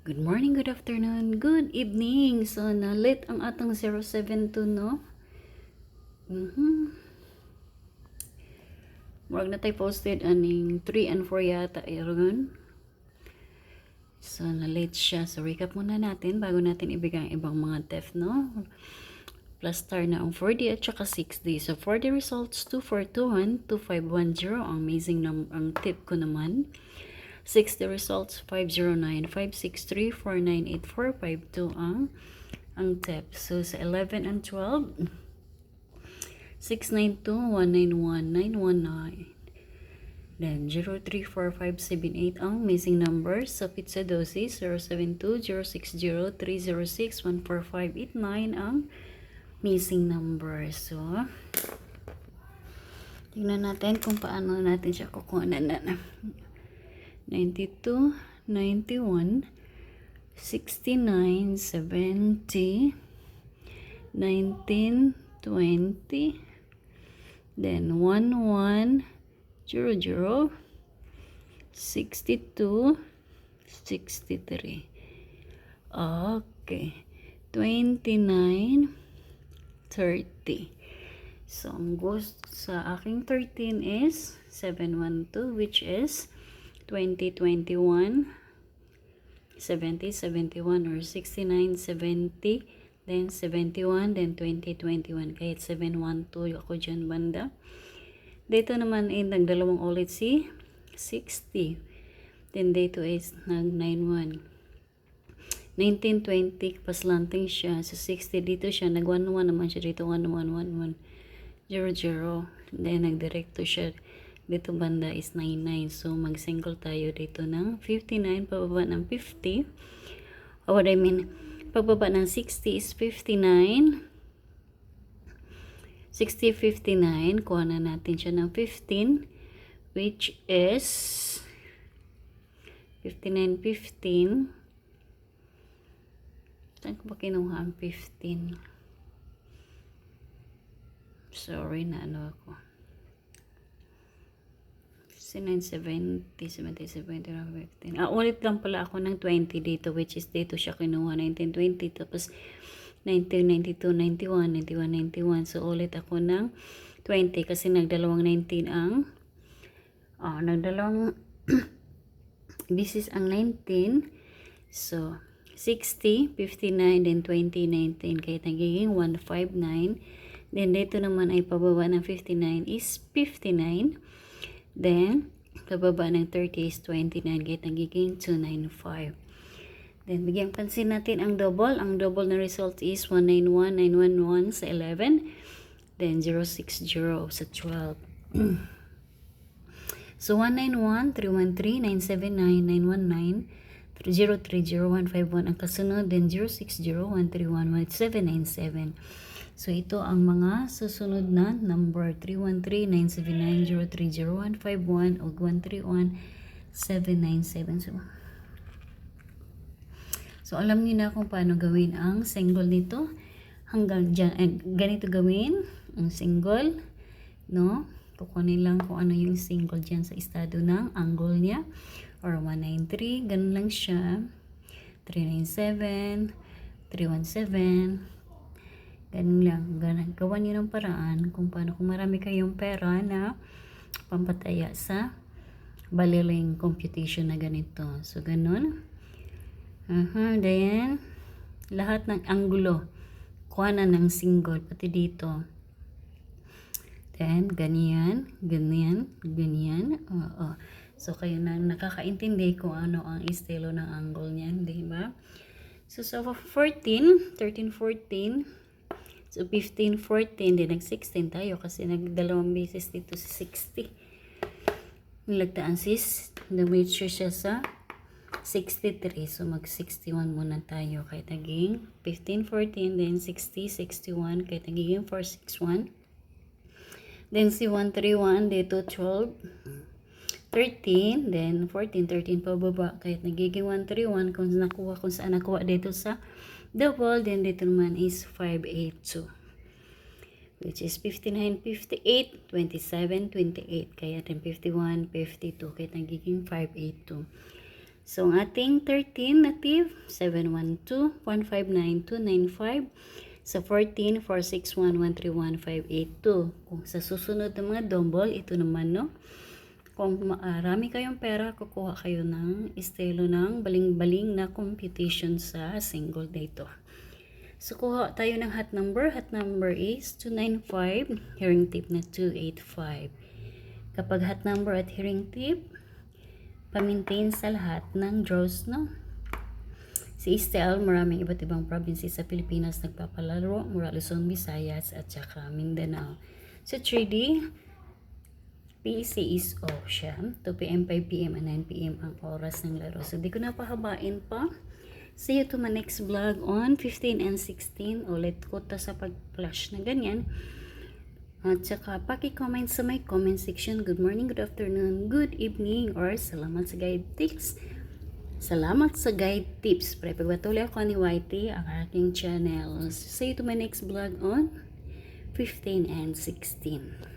Good morning, good afternoon, good evening. So, na-late ang atang 072, no? Murag na tayo posted aning 3 and 4 yata iron. So, na-late siya. So, recap muna natin bago natin ibigay ang ibang mga TEF, no? Plus star na ang 4D at saka 6D. So, 4D results 2421, 2510. Ang amazing ang tip ko naman. 60 results 509, 563, 4984, 52 ang tip. So sa 11 and 12 692, 191, 919. Then 034578 ang missing numbers sa pizza dosis 072, 060, 306, 14589 ang missing numbers. So tingnan natin kung paano natin siya kukunan na. 92, 91, 69, 70, 19, 20, then 11, 00, 62, 63. Okay. 29, 30. So, ang ghost sa aking 13 is 712, which is 2021, 70, 71, or 69, 70, then 71, then 2021. Kahit 712 ako dyan banda. Dito naman ay nagdalawang ulit si 60. Then dito is nag-91. 1920, paslanting siya. So 60 dito siya. Nag-11 naman siya dito. 1111. 00. Then nagdirekto siya. Dito banda is 99. So, mag-single tayo dito ng 59, pababa ng 50. What I mean, pagbaba ng 60 is 59. 60, 59. Kuha na natin siya ng 15, which is 59, 15. Saan ko ba kinuha ang 15? Sorry na ano ako. 69, 70, 70, 70, 15. Ulit lang pala ako ng 20 dito, which is dito siya kinuha, 1920, tapos 19, 92, 91, 91, 91. So, ulit ako ng 20 kasi nagdalawang 19 ang, nagdalawang, this is ang 19. So, 60, 59, then 20, 19. Kaya nagiging 159. Then, dito naman ay pababa ng 59 is 59. Then, pababa ng 30 is 29. Kaya nagiging 295. Then, bigyan pansin natin ang double. Ang double na result is 191, 911 sa 11. Then, 060 sa 12. So, 191, 313, 979, 919, 030, 151 ang kasunod. Then, 060, 131, 1797. So, ito ang mga susunod na number 313-979-030-151 o 131-797. So, alam niyo na kung paano gawin ang single nito. Hanggang dyan, ganito gawin ang single, no? Kukunin lang kung ano yung single dyan sa estado ng angle niya. Or 193, ganun lang siya. 397, 317, ganun lang. Gawan nyo ng paraan kung paano. Kung marami kayong pera na pampataya sa baliling computation na ganito. So, ganun. Then, lahat ng anggulo, kuha na ng single, pati dito. Then, ganyan, ganyan, ganyan. So, kayo na nakakaintindi kung ano ang estilo ng angle niyan, di ba? So, 14, 13, 14, so, 15, 14, din nag-16 tayo kasi nagdalawang beses dito sa 60. Nilagtaan sis, na-mature siya sa 63. So, mag-61 muna tayo. Kaya naging 15, 14, then 60, 61. Kaya nagiging 461. Then, si 131, dito 12, 13, then 14, 13 pababa. Kaya nagiging 131 kung saan nakuha dito sa double, then dito naman is 582, which is 59, 58, 27, 28. Kaya rin 51, 52. Kaya nagiging 582. So, ang ating 13 native, 712-159-295. Sa 14, 461-131-582. Kung sa susunod na mga double, ito naman, no? Kung marami kayong pera, kukuha kayo ng estilo ng baling-baling na computation sa single dito. So, kuha tayo ng hot number. Hot number is 295, hearing tip na 285. Kapag hot number at hearing tip, pamintain sa lahat ng draws, no? Si Estel, maraming iba't ibang province sa Pilipinas nagpapalaro, mula Luzon, Visayas, at saka Mindanao. So 3D, PC is off siya. 2 p.m., 5 p.m., and 9 p.m. ang oras ng laro. So di ko na pahabain pa. See you to my next vlog on 15 and 16. Ulit ko ta sa pag-flash na ganyan. At saka paki-comment sa my comment section. Good morning, good afternoon, good evening, or salamat sa guide tips. Salamat sa guide tips. Pre, pagpatuloy ako ni YT, ang aking channel. See you to my next vlog on 15 and 16.